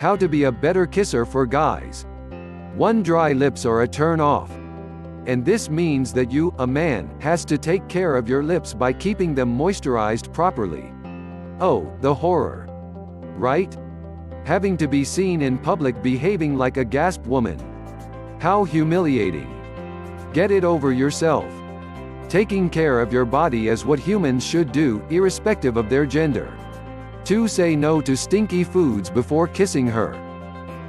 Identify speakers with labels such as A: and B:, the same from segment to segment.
A: How to be a better kisser for guys. 1. Dry lips are a turn off. And this means that you, a man, has to take care of your lips by keeping them moisturized properly. Oh, the horror. Right? Having to be seen in public behaving like a gasp woman. How humiliating. Get it over yourself. Taking care of your body is what humans should do, irrespective of their gender. 2. Say no to stinky foods before kissing her.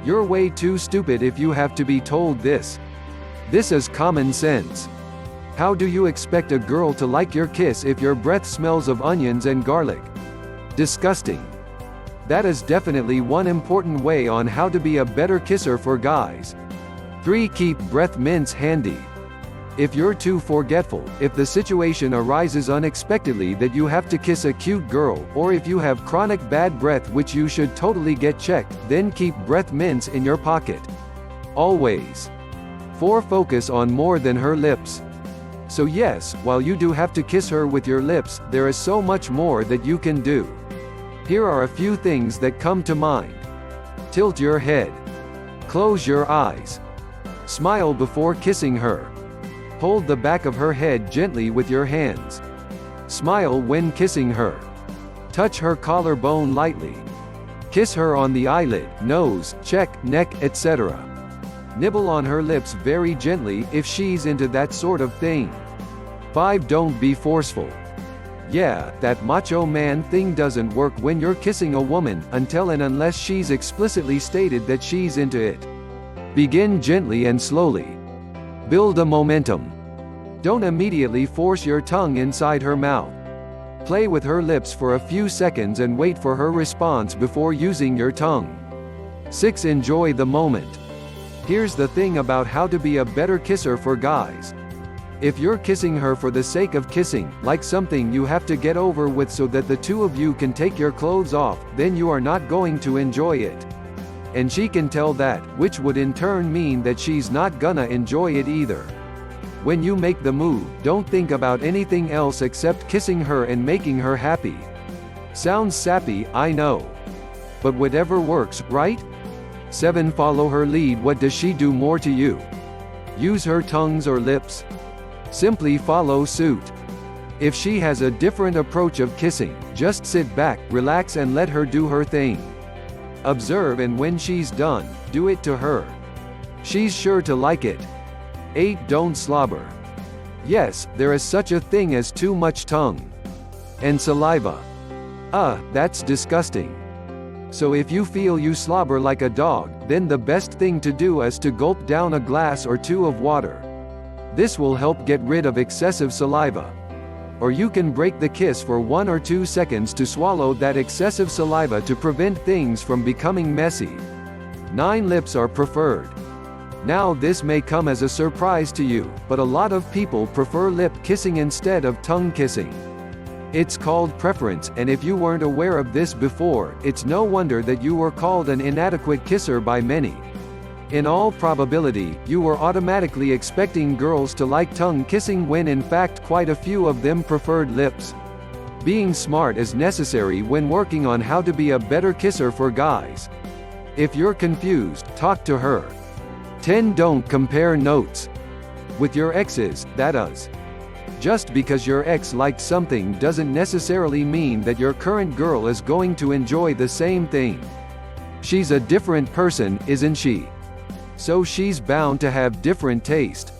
A: You're way too stupid if you have to be told this. This is common sense. How do you expect a girl to like your kiss if your breath smells of onions and garlic? Disgusting. That is definitely one important way on how to be a better kisser for guys. 3. Keep breath mints handy. If you're too forgetful, if the situation arises unexpectedly that you have to kiss a cute girl, or if you have chronic bad breath which you should totally get checked, then keep breath mints in your pocket. Always. 4. Focus on more than her lips. So yes, while you do have to kiss her with your lips, there is so much more that you can do. Here are a few things that come to mind. Tilt your head. Close your eyes. Smile before kissing her. Hold the back of her head gently with your hands. Smile when kissing her. Touch her collarbone lightly. Kiss her on the eyelid, nose, cheek, neck, etc. Nibble on her lips very gently if she's into that sort of thing. 5. Don't be forceful. Yeah, that macho man thing doesn't work when you're kissing a woman, until and unless she's explicitly stated that she's into it. Begin gently and slowly. Build a momentum. Don't immediately force your tongue inside her mouth. Play with her lips for a few seconds and wait for her response before using your tongue. 6. Enjoy the moment. Here's the thing about how to be a better kisser for guys. If you're kissing her for the sake of kissing, like something you have to get over with so that the two of you can take your clothes off, then you are not going to enjoy it. And she can tell that, which would in turn mean that she's not gonna enjoy it either. When you make the move, don't think about anything else except kissing her and making her happy. Sounds sappy, I know. But whatever works, right? 7. Follow her lead. What does she do more to you? Use her tongues or lips? Simply follow suit. If she has a different approach of kissing, just sit back, relax and let her do her thing. Observe, and when she's done, do it to her. She's sure to like it. 8. Don't slobber. Yes, there is such a thing as too much tongue and saliva. That's disgusting. So if you feel you slobber like a dog, then the best thing to do is to gulp down a glass or two of water. This will help get rid of excessive saliva. Or you can break the kiss for 1 or 2 seconds to swallow that excessive saliva to prevent things from becoming messy. 9. Lips are preferred. Now this may come as a surprise to you, but a lot of people prefer lip kissing instead of tongue kissing. It's called preference, and if you weren't aware of this before, it's no wonder that you were called an inadequate kisser by many. In all probability, you were automatically expecting girls to like tongue kissing when in fact quite a few of them preferred lips. Being smart is necessary when working on how to be a better kisser for guys. If you're confused, talk to her. 10. Don't compare notes with your exes, that is. Just because your ex liked something doesn't necessarily mean that your current girl is going to enjoy the same thing. She's a different person, isn't she? So she's bound to have different taste.